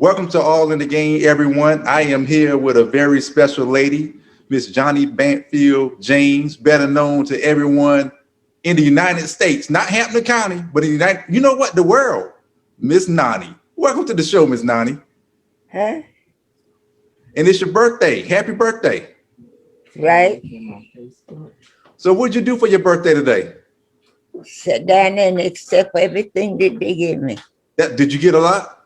Welcome to All in the Game, everyone. I am here with a very special lady, Miss Johnny Bantfield James, better known to everyone in the United States, not Hampton County, but in the United, you know what, the world, Miss Nonnie. Welcome to the show, Miss Nonnie. Huh? And it's your birthday. Happy birthday. Right? So what'd you do for your birthday today? Sit down and accept everything that they give me. Did you get a lot?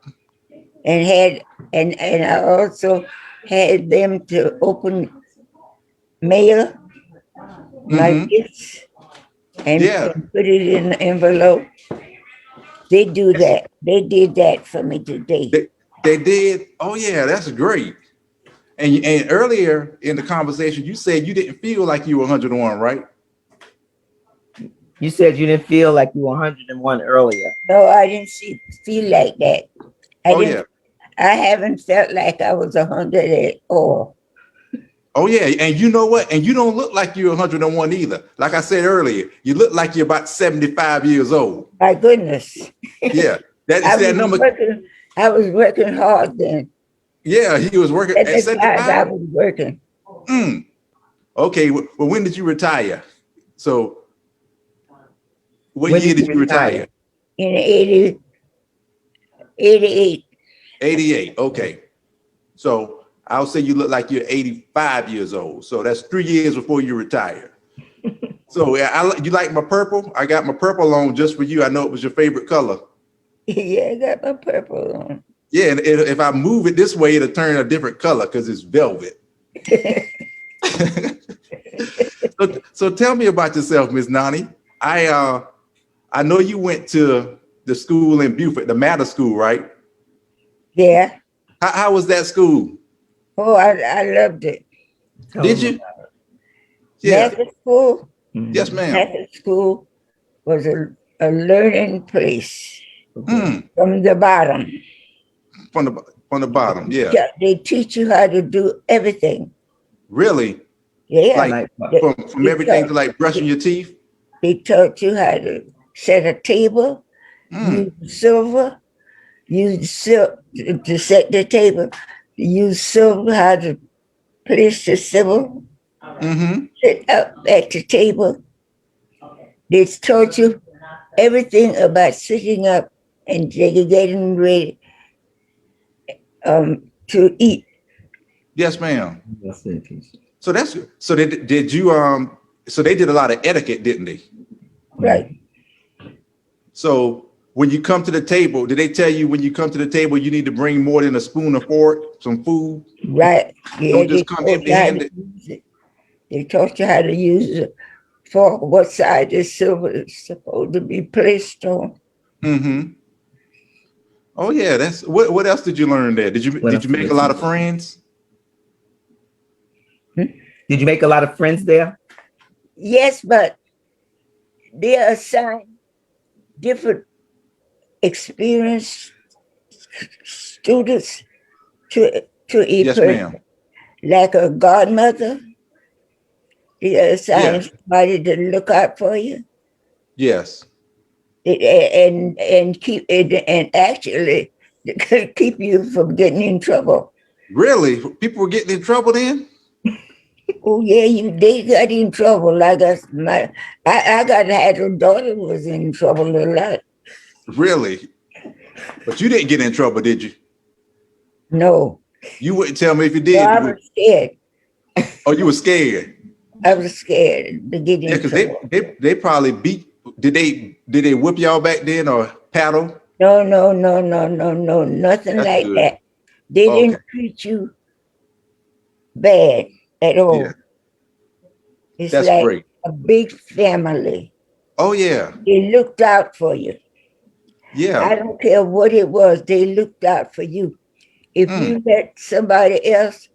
And had and I also had them to open mail my gifts and Yeah. put it in the envelope. They do that. They did that for me today. They did? Oh yeah, that's great. And earlier in the conversation, you said you didn't feel like you were 101, right? You said you didn't feel like you were 101 earlier. No, I didn't feel like that. Oh yeah. I haven't felt like I was 100 at all. Oh yeah, and you know what? And you don't look like you're 101 either. Like I said earlier, you look like you're about 75 years old. My goodness. Yeah, that number. I was working hard then. Yeah, he was working at 75. I was working. Okay, well, when did you retire? So, what year did you retire? In 88. 88. Okay, so I'll say you look like you're 85 years old. So that's 3 years before you retire. So you like my purple? I got my purple on just for you. I know it was your favorite color. Yeah, I got my purple on. Yeah, and if I move it this way, it'll turn a different color because it's velvet. so tell me about yourself, Miss Nonnie. I know you went to the school in Beaufort, the Matter School, right? Yeah. How was that school? Oh, I loved it. Did you? Yeah. Matter School? Yes, ma'am. Matter School was a learning place from the bottom. From the bottom, yeah. They teach you how to do everything. Really? Yeah. Like from everything to like brushing your teeth? They taught you how to set a table, use silver, use silk to set the table, use silver, how to place the silver, sit up at the table. They taught you everything about sitting up and getting ready to eat. Yes, ma'am. So they did you so they did a lot of etiquette, didn't they? Right. So when you come to the table, did they tell you when you come to the table you need to bring more than a spoon or fork, some food? Right. Yeah, don't just come empty-handed. They taught you how to use it for what side the silver is supposed to be placed on. Oh yeah, that's what else did you learn there? Did you make a lot of friends? Did you make a lot of friends there? Yes, but they assign different experienced students to a person. Ma'am. Like a godmother, they assign somebody to look out for you. Yes. And keep it and actually keep you from getting in trouble. Really? People were getting in trouble then? Oh yeah, they got in trouble. Like I got had a daughter was in trouble a lot. Really? But you didn't get in trouble, did you? No. You wouldn't tell me if you did. No, I was scared. Oh, you were scared? I was scared to get in trouble. They probably beat. Did they whip y'all back then or paddle? No, nothing That's like good. that. They didn't treat you bad at all. Yeah. It's That's like great. a big family. Oh yeah. They looked out for you. Yeah. I don't care what it was, they looked out for you. If you let somebody else,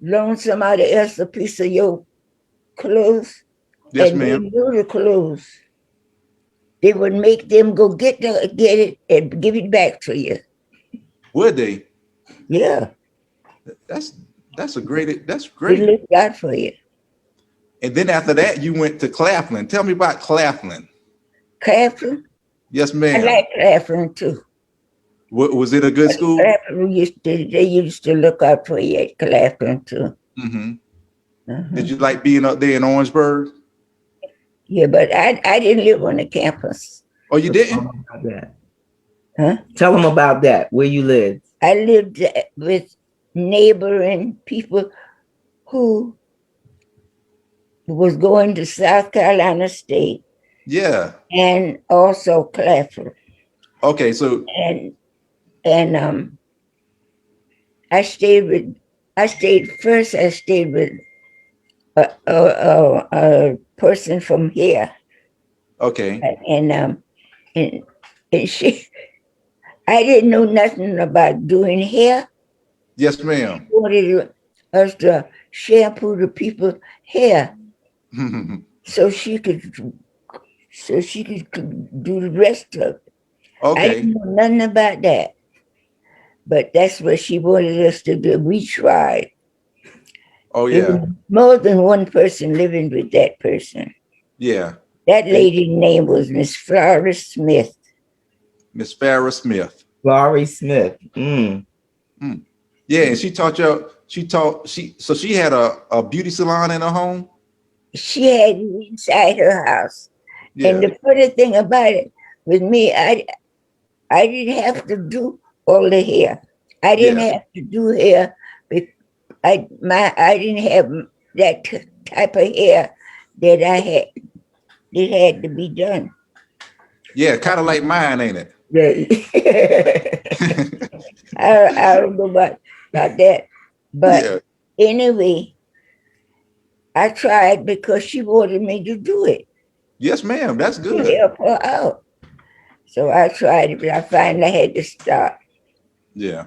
loan somebody else a piece of your clothes, Yes, and ma'am. they knew the clothes, they would make them go get it and give it back to you. Would they? Yeah. That's great. They looked out for you. And then after that, you went to Claflin. Tell me about Claflin. Claflin? Yes, I ma'am. like Claflin too. Was it a good school? They used to look out for you at Claflin too. Hmm. Uh-huh. Did you like being up there in Orangeburg? Yeah, but I didn't live on the campus. Oh, you Tell didn't? them about that. Huh? Tell them about that. Where you lived. I lived with neighboring people who was going to South Carolina State Yeah. and also Claflin. Okay, so And I stayed first. I stayed with a person from here, okay. and and she I didn't know nothing about doing hair. Yes, ma'am. Wanted us to shampoo the people's hair so she could do the rest of it. I Okay. didn't know nothing about that, but that's what she wanted us to do. We tried. Oh There was yeah. more than one person living with that person. Yeah. That And lady's name was Miss Flora Smith. Miss Farrah Smith. Laurie Smith. Mm. Mm. Yeah, and she taught you. She had a beauty salon in her home. She had it inside her house. And Yeah. the funny thing about it, with me, I didn't have to do all the hair. I didn't Yeah. have to do hair. I didn't have that type of hair that I had. It had to be done. Yeah. Kind of like mine, ain't it? Yeah. I don't know about that, but Yeah. anyway, I tried because she wanted me to do it Yes, ma'am. That's to good. help her out. So I tried it, but I finally had to stop. Yeah.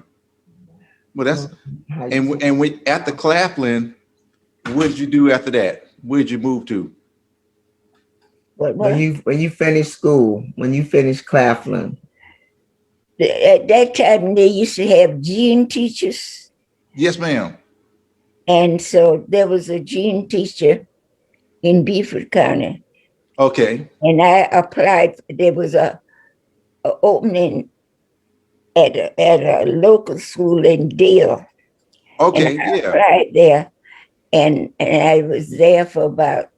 Well, that's and when at the Claflin, what did you do after that? Where did you move to? What? When you finish school, when you finish Claflin. At that time, they used to have gene teachers. Yes, ma'am. And so there was a gene teacher in Beaufort County. Okay. And I applied. There was a opening at a local school in Dale. And Okay. I Yeah. applied there. And I was there for about,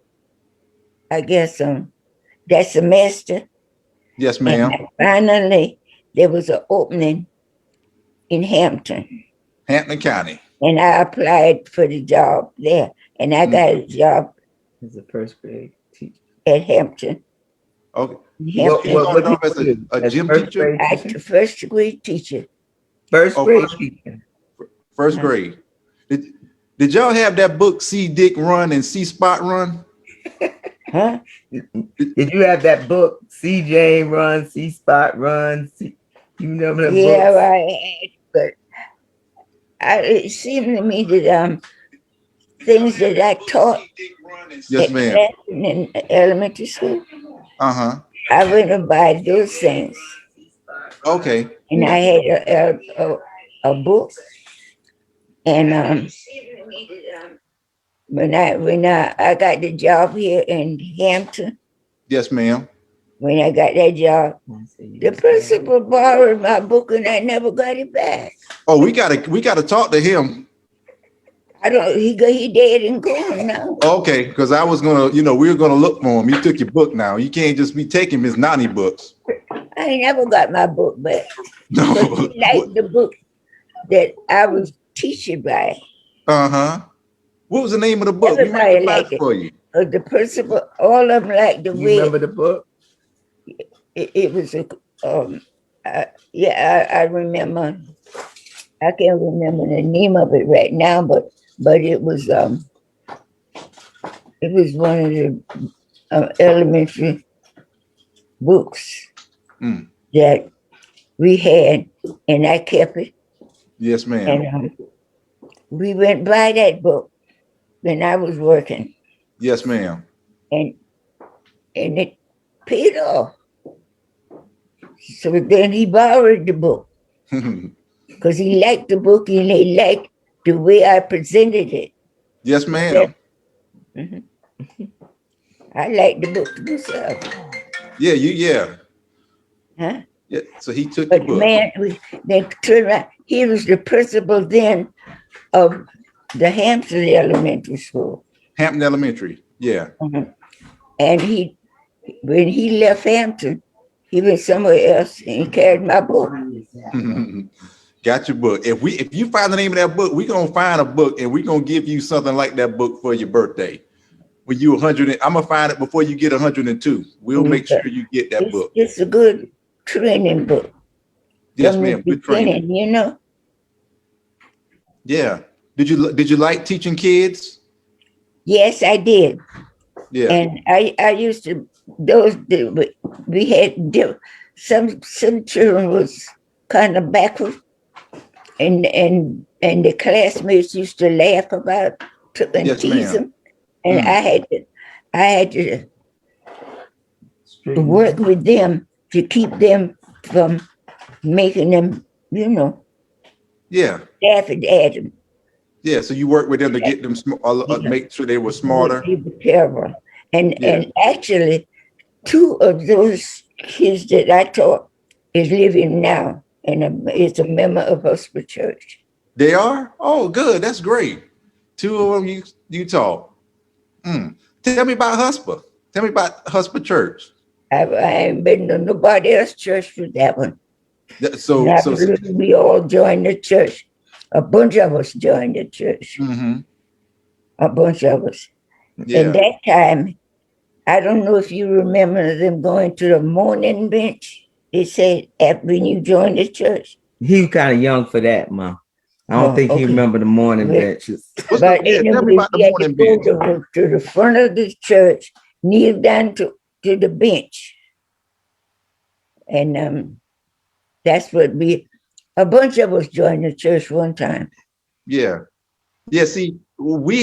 I guess, that semester. Yes, And ma'am. finally, there was an opening in Hampton. Hampton County. And I applied for the job there. And I got a job As a first grade teacher. at Hampton. Okay. You Hampton. started off as a gym teacher? I first grade teacher. First Oh, grade teacher. first grade. Did, did y'all have that book See Dick Run and See Spot Run? Huh? Did you have that book, CJ Run, C Spot Run? You remember that Yeah, book? I had, but it seemed to me that things that I taught Yes, ma'am. in elementary school, Uh-huh. I went and buy those things. Okay. And I had a book. And when I got the job here in Hampton, Yes, ma'am. when I got that job, the principal borrowed my book and I never got it back. Oh, we gotta talk to him. I don't. He dead and gone now. Okay, because I was gonna, we were gonna look for him. You took your book now. You can't just be taking Miss Nonnie books. I ain't never got my book back. No. But he liked the book that I was teaching by. Uh-huh. What was the name of the book? We might Everybody find liked it it. for you. The principal, all of them liked the You way remember the book? it was. Yeah, I remember. I can't remember the name of it right now, but it was one of the elementary books that we had, and I kept it. Yes, ma'am. And we went by that book when I was working, Yes, ma'am. and it paid off. So then he borrowed the book because he liked the book and he liked the way I presented it. Yes, ma'am. Mhm. I like the book myself. Yeah, yeah. Huh? Yeah, so he took But your book. man, they turned around. He was the principal then of the Hampton Elementary School. Hampton Elementary. Yeah. And when he left Hampton, he went somewhere else and he carried my book. Got your book. If you find the name of that book, we're gonna find a book and we're gonna give you something like that book for your birthday. When you 100, I'm gonna find it before you get 102. We'll make sure you get that book. It's a good training book. Yes, ma'am. Good training. You know. Yeah. Did you like teaching kids? Yes, I did. Yeah. And I used to we had some children was kind of backward, and the classmates used to laugh about and Yes, tease ma'am. them, and I had to work with them to keep them from making them, Yeah. laugh at them. Yeah. So you work with them to get them make sure they were smarter. They were terrible. And actually, 2 of those kids that I taught is living now and is a member of Hospital Church. They are? Oh, good. That's great. 2 of them you taught. Tell me about Huspa. Tell me about Huspa Church. I ain't been to nobody else's church with that one. So we all joined the church. A bunch of us joined the church. A bunch of us. Yeah. And that time, I don't know if you remember them going to the morning bench. They said when you joined the church. He was kind of young for that, Mom. I don't think he remember the morning benches. But anyway, tell me about the morning bench. Go to the front of the church, kneel down to the bench. And that's what a bunch of us joined the church one time. Yeah. Yeah, see, we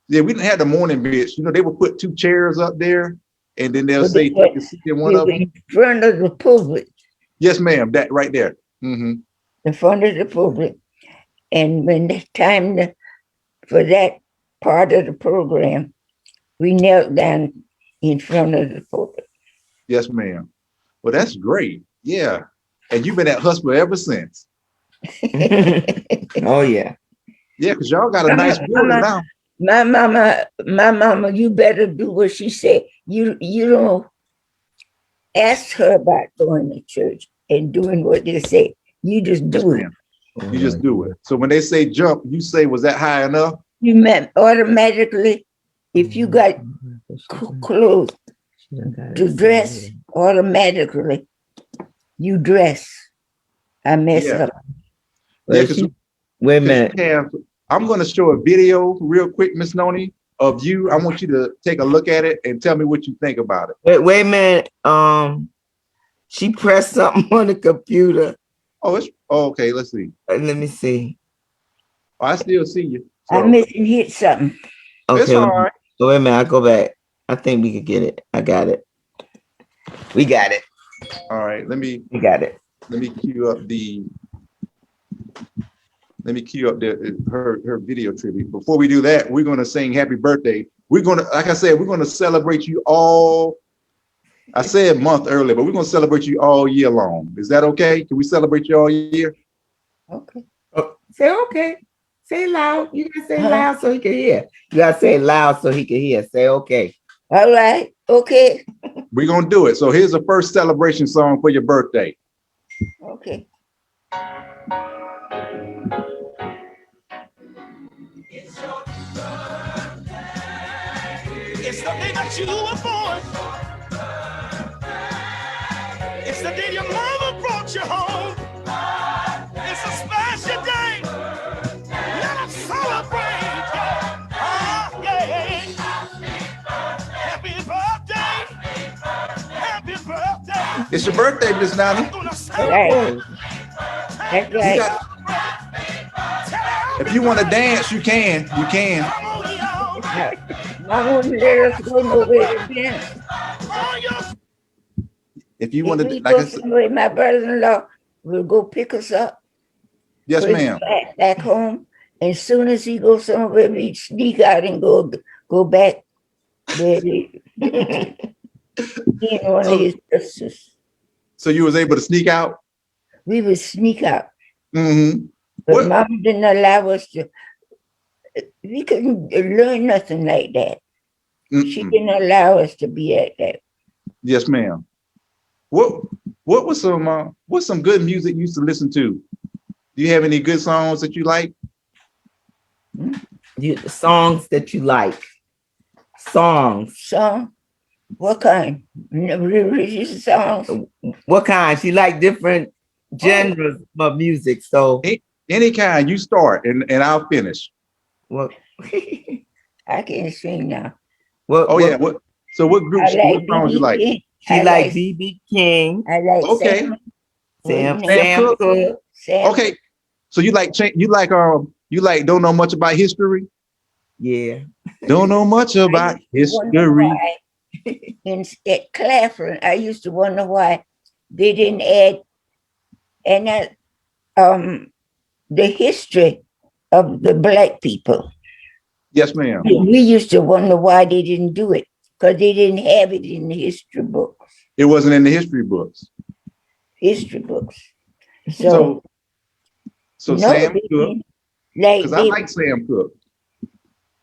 didn't have the morning bench. They would put 2 chairs up there and then they'll say you can sit in one of them. In front of the pulpit. Yes, ma'am. That right there. In front of the pulpit. And when the time for that part of the program, we knelt down in front of the pulpit. Yes, ma'am. Well, that's great. Yeah. And you've been at Huspa ever since. Oh, yeah. Yeah, because y'all got a nice building now. My mama, you better do what she said. You don't ask her about going to church and doing what they say. You just do it. You just do it. So when they say jump, you say, was that high enough? You meant automatically, if you got clothes to dress, automatically you dress. I mess up. Yeah, wait a minute. I'm going to show a video real quick, Miss Nonnie, of you. I want you to take a look at it and tell me what you think about it. Wait a minute. She pressed something on the computer. Oh, okay. Let's see. Let me see. Oh, I still see you. So. I missed and hit something. Okay. It's all right. So wait a minute. I'll go back. I think we could get it. I got it. We got it. All right. We got it. Let me cue up her video tribute. Before we do that, we're going to sing happy birthday. Like I said, we're going to celebrate you all. I said month earlier, but we're going to celebrate you all year long. Is that okay? Can we celebrate you all year? Okay. Say okay. Say it loud. You gotta say it loud so he can hear. You gotta say it loud so he can hear. Say okay. All right. Okay. We're going to do it. So here's the first celebration song for your birthday. Okay. It's your birthday. It's the day that you were born. It's the day your mama brought you home. It's a special day. Let us celebrate. Happy birthday. Happy birthday. It's your birthday, Miss Nonnie. Right. That's right. If you want to dance, you can. You can. Mama wouldn't let us go nowhere to dance. If you want to, like I said, my brother-in-law will go pick us up. Yes, ma'am. Back home. As soon as he goes somewhere, we sneak out and go back where he one of his sisters. So you was able to sneak out? We would sneak out. Mm-hmm. But What? Mom didn't allow us to. We couldn't learn nothing like that. She Mm-mm. didn't allow us to be at that. Yes, ma'am. What was what's some good music you used to listen to? Do you have any good songs that you like? The songs that you like. Songs. Song? What kind? Religious songs? What kind? She like different genres of music. So Any kind. You start and I'll finish. what? I can't sing now. Oh yeah. What? So what I groups? What like songs you BB like? King. She like BB King. I like Okay. Sam. Sam Cooke. Sam. Okay. So you like don't know much about history? Yeah. Don't know much about history. At Claflin, I used to wonder why they didn't add the history of the Black people. Yes, ma'am. We used to wonder why they didn't do it, because they didn't have it in the history books. It wasn't in the history books. History books. So no, Sam Cooke, because I like Sam Cooke.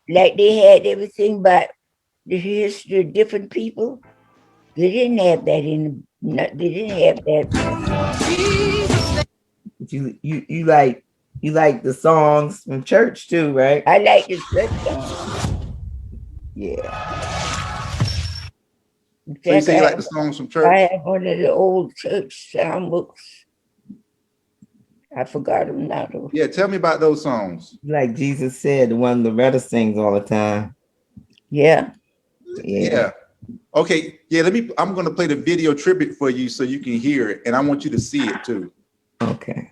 Like they had everything about the history of different people. They didn't have that they didn't have that. You like the songs from church too, right? I like the church songs. Yeah. So you say you like the songs from church? I have one of the old church sound books. I forgot them now though. Yeah, tell me about those songs. Like Jesus Said, the one Loretta sings all the time. Yeah. Yeah. Okay. Yeah, I'm gonna play the video tribute for you so you can hear it, and I want you to see it too. Okay.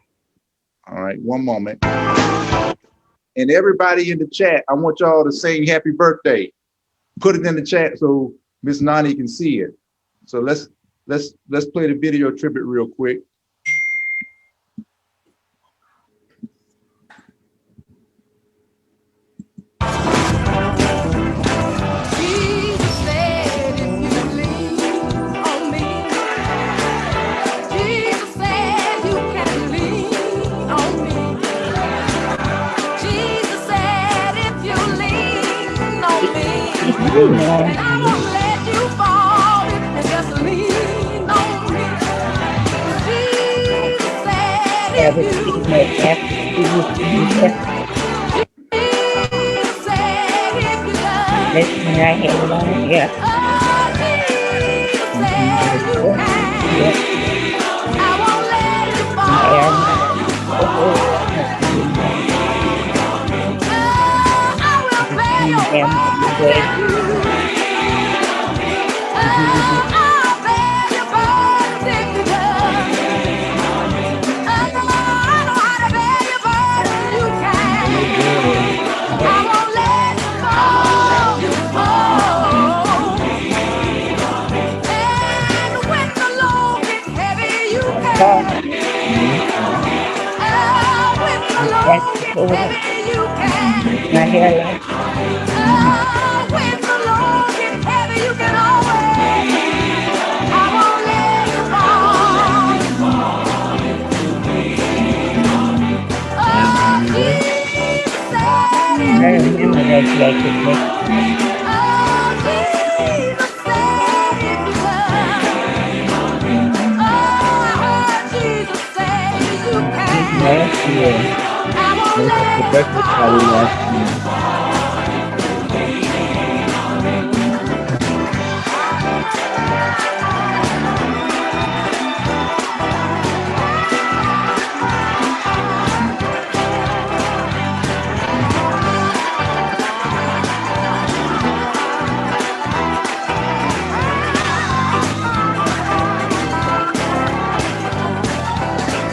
All right, one moment. And everybody in the chat, I want y'all to sing happy birthday. Put it in the chat so Miss Nonnie can see it. So let's play the video tribute real quick. That's when I had it on, yeah. My hair like when the Lord gets heavy, you can always, I won't let you fall. Oh, Jesus said if I remember that jacket. oh, Jesus said if you love. Oh, I heard Jesus say you can. Last year. I won't The let you birthday party last year.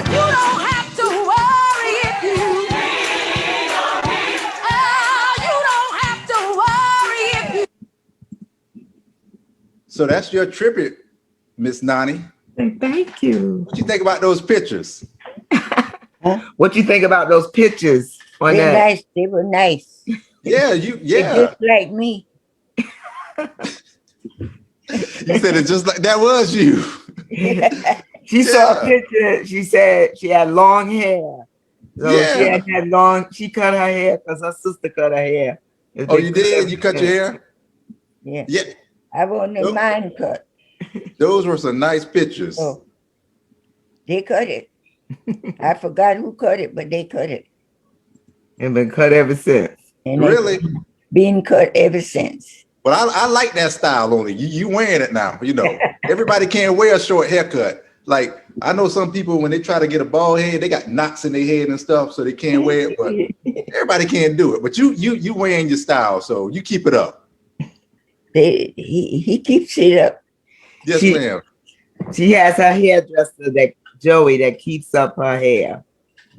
You don't have to worry if you. You don't have to worry if you. So that's your tribute, Miss Nonnie. Thank you. What you think about those pictures? What you think about those pictures on They're that? nice. They were nice. Yeah, They're just like me. You said it just like that was you. She saw a Yeah. picture. She said she had long hair. So she Yeah. had that long, she cut her hair because her sister cut her hair. If Oh, they you cut did? her You cut your hair? Yeah. Yeah. I wanted Tho- mine cut. Those were some nice pictures. So they cut it. I forgot who cut it, but they cut it. and been cut ever since. And Really? it's been cut ever since. But I like that style on it. You wearing it now, you know. Everybody can't wear a short haircut. Like I know some people when they try to get a bald head, they got knots in their head and stuff, so they can't wear it. But everybody can't do it. But you wearing your style, so you keep it up. He keeps it up. Yes, She- ma'am. She has her hairdresser, that Joey, that keeps up her hair.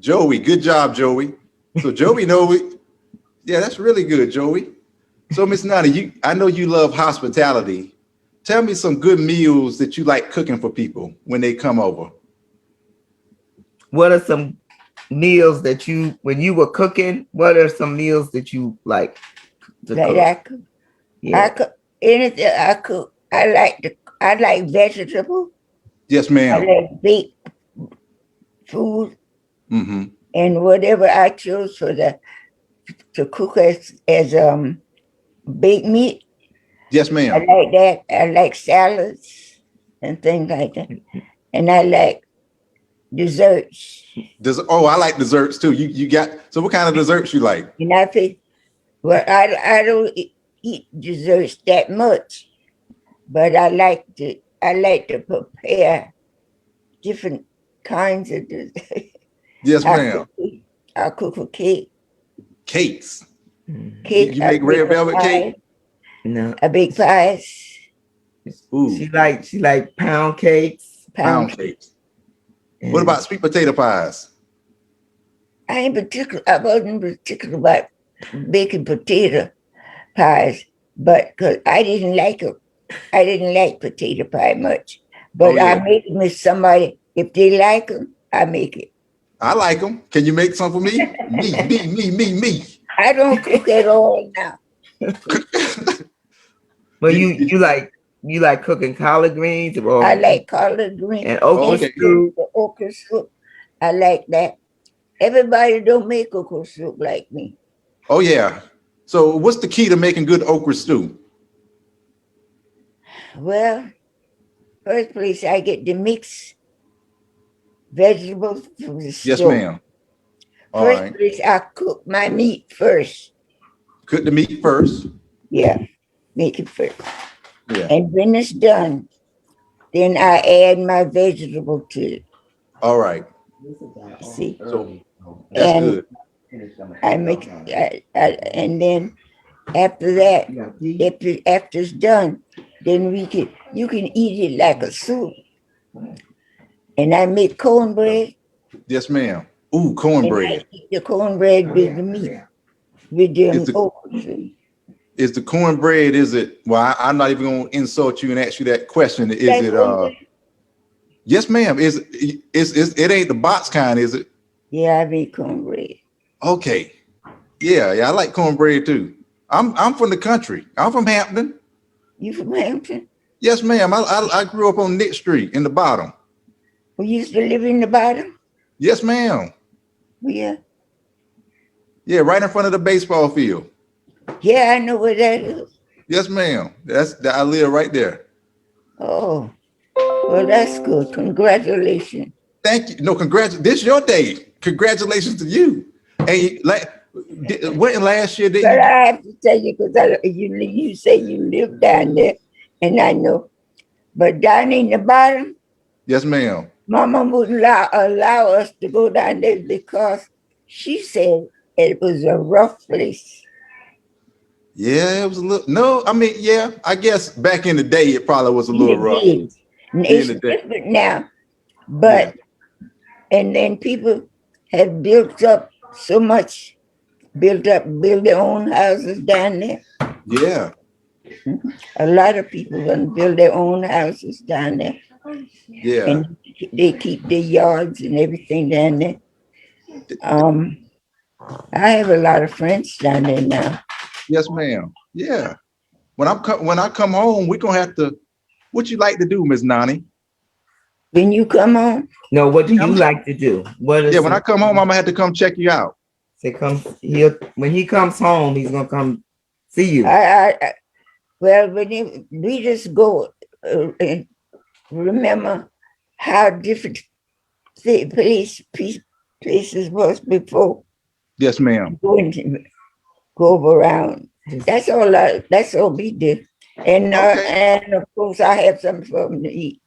Joey, good job, Joey. So Joey know it. Yeah, that's really good, Joey. So Miss Nonnie, I know you love hospitality. Tell me some good meals that you like cooking for people when they come over. What are some meals that when you were cooking, what are some meals that you like to Like cook? I cook. Yeah. I cook anything I cook. I like vegetable. Yes, I ma'am. like baked food Mm-hmm. and whatever I choose to cook as baked meat. Yes, I ma'am. like that. I like salads and things like that. And I like desserts. Oh, I like desserts too. You got, so what kind of desserts you like? And I think, well, I don't eat desserts that much, but I like to prepare different kinds of desserts. Yes, ma'am. I cook a cake. Cakes. Cake. You make red velvet cake? No. I bake pies. Ooh, She like pound cakes. pound cakes. and- What about sweet potato pies? I wasn't particular about baking potato pies, but because I didn't like them. I didn't like potato pie much. But Oh, yeah. I make them with somebody. If they like them, I make it. I like them. Can you make some for me? Me. I don't cook at all now. But you like cooking collard greens or I like collard greens and okra Okay. stew. the okra soup. I like that. Everybody don't make okra soup like me. Oh yeah. So what's the key to making good okra stew? Well, first place I get the mixed vegetables from the store. Yes, ma'am. All First right. place I cook my meat first. Cook the meat first. Yeah, make it first. Yeah. And when it's done, then I add my vegetable to it. All right. See, So that's and good. I make and then after that, after it's done, then you can eat it like a soup. And I make cornbread. Yes, ma'am. Ooh, And cornbread. I eat the cornbread with the meat, with the Is the- okra. Is the cornbread, is it, well, I'm not even gonna insult you and ask you that question. Is Like it cornbread? yes, ma'am. Is it ain't the box kind, is it? Yeah, I make cornbread. Okay. Yeah, I like cornbread too. I'm from the country. I'm from Hampton. You from Hampton? Yes, ma'am. I grew up on Nick Street in the bottom. We used to live in the bottom? Yes, ma'am. Yeah. Yeah, right in front of the baseball field. Yeah, I know where that is. Yes, ma'am. I live right there. Oh, well, that's good. Congratulations. Thank you. No, this your day. Congratulations to you. And like, what last year did But you? I have to tell you, because you say you live down there, and I know. But down in the bottom, Yes, ma'am. Mama wouldn't allow us to go down there because she said it was a rough place. Yeah, it was a little. No, I mean, yeah, I guess back in the day, it probably was a little rough. And it's In the day. different now. But, and then people have built up so much, built their own houses down there. Yeah, A lot of people gonna build their own houses down there. yeah. And they keep their yards and everything down there. I have a lot of friends down there now. Yes, ma'am. Yeah. When I come home, we're gonna have to. What you like to do, Miss Nonnie? When you come home, No, what do Yeah, you like to do? What is yeah, when I come home, I'm gonna have to come check you out. say when he comes home, he's gonna come see you. well, we just go and remember how different places was before Yes, ma'am. going to go around. That's all we did. Okay. And of course I have something for them to eat.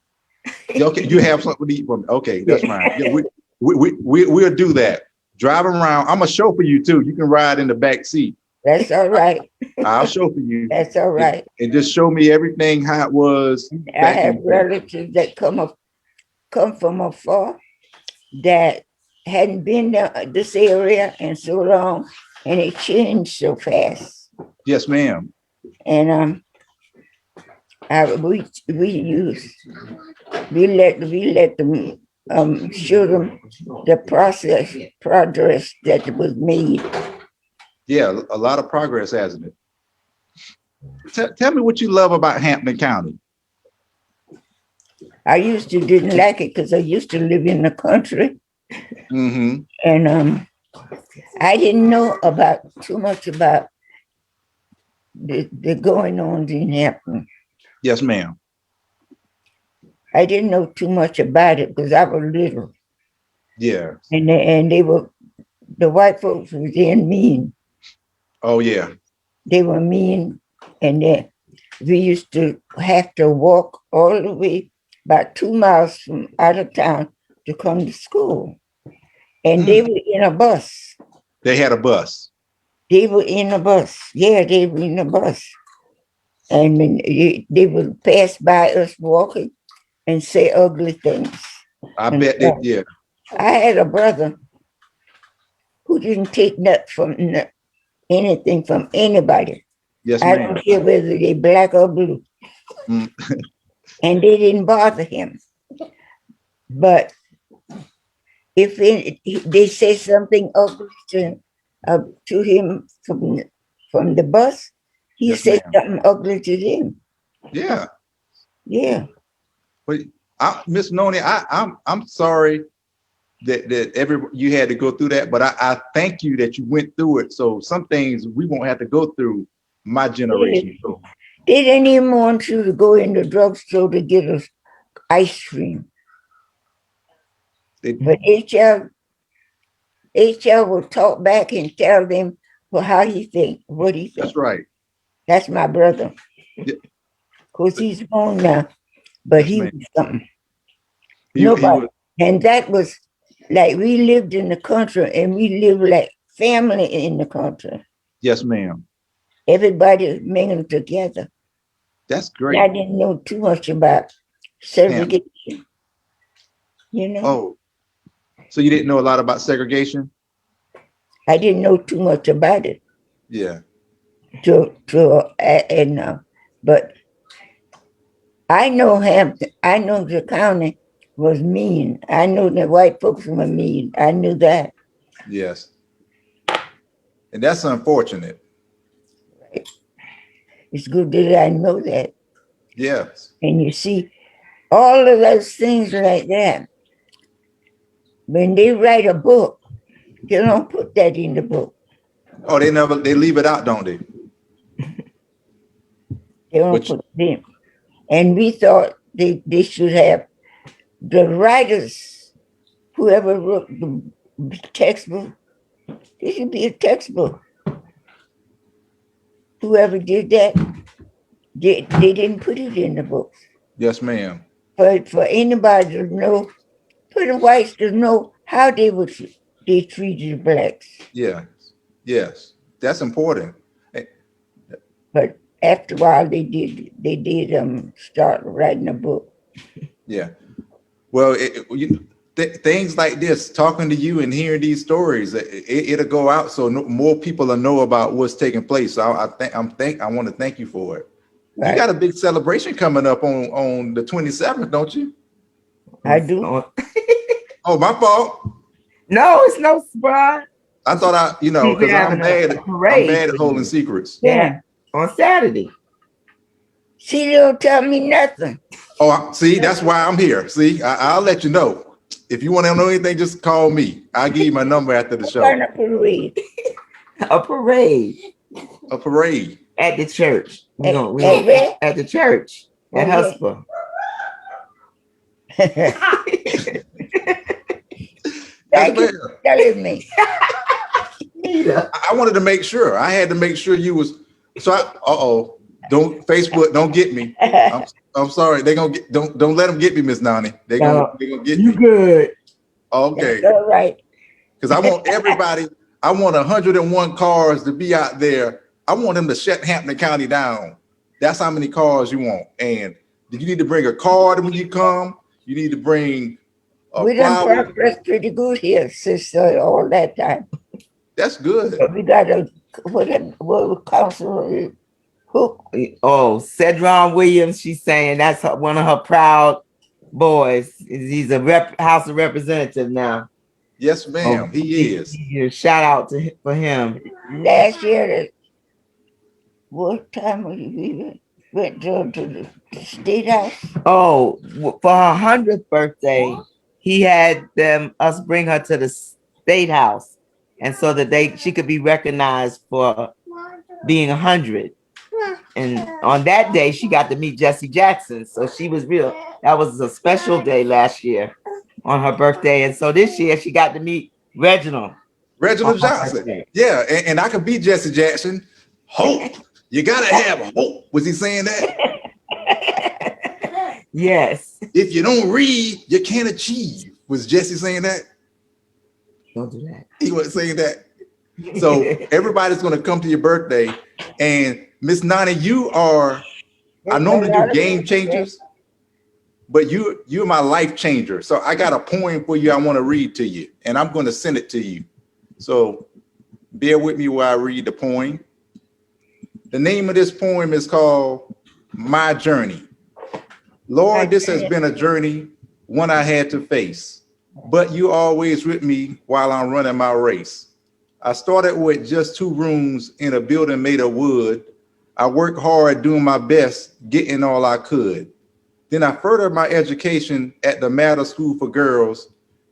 Yeah, okay, you have something to eat for me. Okay, that's Yeah. fine. Yeah, we'll do that. Driving around. I'm gonna chauffeur you too. You can ride in the back seat. That's all right. I'll chauffeur you That's all and, right. and just show me everything how it was I back in have the day. relatives that come from afar that hadn't been to this area in so long, and it changed so fast. Yes, ma'am. And we let them show them the progress that was made. Yeah, a lot of progress, hasn't it? Tell me what you love about Hampton County. I used to didn't like it because I used to live in the country, Mm-hmm. and I didn't know about too much about the going on in Hampton. Yes, ma'am. I didn't know too much about it because I was little, Yeah. and they were the white folks was in mean. Oh, yeah. They were mean, and we used to have to walk all the way about 2 miles from out of town to come to school. And they were in a bus. They had a bus. They were in a bus. Yeah, they were in a bus. And when they would pass by us walking and say ugly things. I And bet that, yeah. I had a brother who didn't take anything from anybody. Yes, I ma'am. don't care whether they black or blue. Mm. And they didn't bother him. But if they say something ugly to him from the bus, he Yes, said ma'am. something ugly to them. Yeah. Yeah. But Miss Nonnie, I'm sorry that you had to go through that, but I thank you that you went through it. So some things we won't have to go through my generation. So They didn't even want you to go in the drugstore to get us ice cream. But HL will talk back and tell them how he think, what he that's thinks. right. That's my brother. Yeah. Because he's gone now, but Yes, he ma'am. was something. He Nobody. was, And that was like we lived in the country and we lived like family in the country. yes, ma'am. Everybody mingled together. That's And I great. didn't know too much about Hampton. segregation, you know. Oh, so you didn't know a lot about segregation? I didn't know too much about it. Yeah. But I know Hampton. I know the county was mean. I know the white folks were mean. I knew that. Yes. And that's unfortunate. It's good that I know that. Yes. And you see, all of those things like that. When they write a book, they don't put that in the book. Oh, they leave it out, don't they? They don't Which, put it in. And we thought they should have the writers, whoever wrote the textbook, there should be a textbook. Whoever did that, they didn't put it in the books. yes, ma'am. For anybody to know, for the whites to know how they treated blacks. Yeah. Yes. That's important. But after a while, they did start writing a book. Yeah. Well, things like this, talking to you and hearing these stories, it'll go out so more people will know about what's taking place. So I want to thank you for it. Right. You got a big celebration coming up on the 27th, don't you? I do. Oh, my fault. No, it's no surprise. I thought because I'm bad at holding secrets. Yeah, on Saturday. She don't tell me nothing. Oh, see, that's why I'm here. See, I'll let you know. If you want to know anything, just call me. I'll give you my number after the What show. kind of parade? A parade A parade. at the church. At where? At the church at Okay. Husper. Thank you Yes, for telling me. I wanted to make sure. I had to make sure you was. So, don't Facebook, don't get me. I'm sorry. They gonna get. Don't let them get me, Miss Nonnie. They gonna get You me. good. Okay. That's all right. Because I want everybody. I want 101 cars to be out there. I want them to shut Hampton County down. That's how many cars you want. And you need to bring a card when you come. You need to bring a We done flower. progress pretty good here, sister, all that time. That's good. But we got a what council hook. Oh, Cedron Williams, she's saying that's one of her proud boys. He's a House of Representative now. Yes, ma'am. He is. Shout out for him. Last year, what time we went to the state house? Oh, for her 100th birthday, he had us bring her to the state house, and so that she could be recognized for being 100. And on that day, she got to meet Jesse Jackson. So she was real. That was a special day last year on her birthday. And so this year she got to meet Reginald Johnson. Yeah, and I could be Jesse Jackson. Hope. You gotta have hope. Was he saying that? Yes. If you don't read, you can't achieve. Was Jesse saying that? Don't do that. He wasn't saying that. So everybody's gonna come to your birthday. And Miss Nonnie, I normally do game changers, but you're my life changer. So I got a poem for you I want to read to you, and I'm going to send it to you. So bear with me while I read the poem. The name of this poem is called My Journey. Lord, this has been a journey, one I had to face, but you always with me while I'm running my race. I started with just 2 rooms in a building made of wood. I worked hard doing my best, getting all I could. Then I furthered my education at the Matter School for Girls.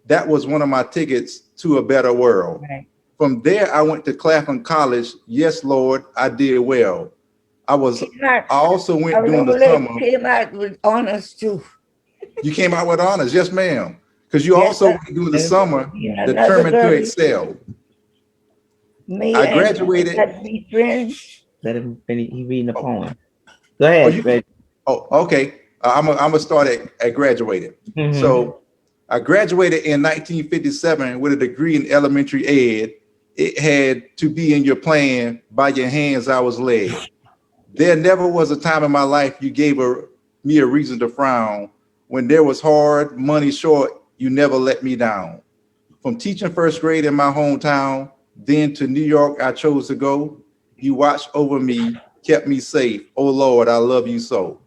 That was one of my tickets to a better world. Right. From there, I went to Clapham College. Yes, Lord, I did well. I also went during the summer. Came out with honors too. You came out with honors, yes, ma'am. Because you also went during the summer, determined to excel. I graduated. Let him finish. He reading the poem. Go ahead. Okay. I'm gonna start at graduated. Mm-hmm. So I graduated in 1957 with a degree in elementary ed. It had to be in your plan. By your hands I was led. There never was a time in my life you gave me a reason to frown. When there was hard, money short, you never let me down. From teaching first grade in my hometown, then to New York I chose to go. You watched over me, kept me safe. Oh Lord, I love you so.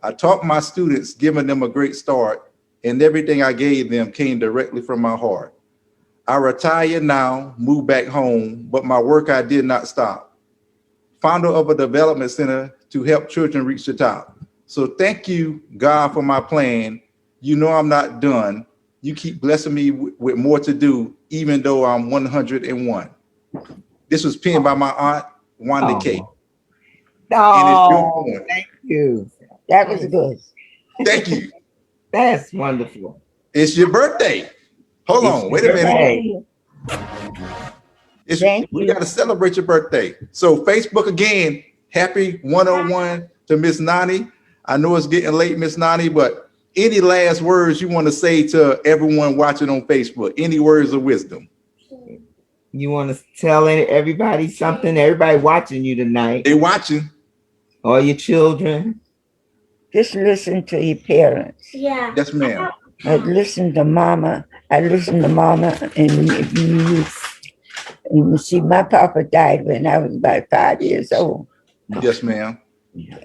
I taught my students, giving them a great start, and everything I gave them came directly from my heart. I retired now, moved back home, but my work I did not stop. Founder of a development center to help children reach the top. So thank you, God, for my plan. You know I'm not done. You keep blessing me with more to do, even though I'm 101. This was penned by my aunt, Wanda K. Oh, thank you. That was good. Thank you. That's wonderful. It's your birthday. Hold on, wait a minute. We got to celebrate your birthday. So Facebook again, happy 101 to Miss Nonnie. I know it's getting late, Miss Nonnie, but any last words you want to say to everyone watching on Facebook? Any words of wisdom? You want to tell everybody something? Everybody watching you tonight. They watching. All your children. Just listen to your parents. Yeah. Yes, ma'am. I listen to mama. And you see, my papa died when I was about 5 years old. Yes, ma'am.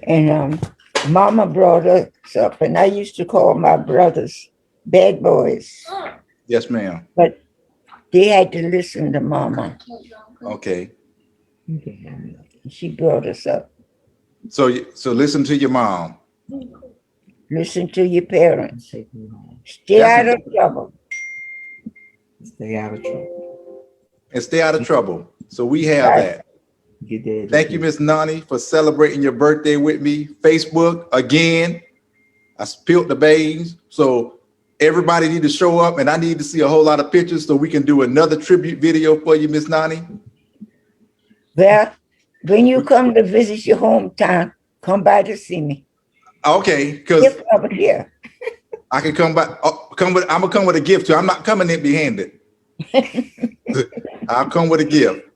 And mama brought us up, and I used to call my brothers bad boys. Yes, ma'am. But they had to listen to mama. Okay. She brought us up. So listen to your mom. Listen to your parents. Take me home. Stay That's out of trouble. Stay out of trouble. And stay out of trouble. So we have Right. that. Get the Thank you, education. Miss Nonnie, for celebrating your birthday with me. Facebook, again, I spilled the beans. So everybody need to show up, and I need to see a whole lot of pictures so we can do another tribute video for you, Miss Nonnie. Well, when you come to visit your hometown, come by to see me. Okay, because If over here. I can come back. I'm gonna come with a gift too. I'm not coming empty-handed. I'll come with a gift.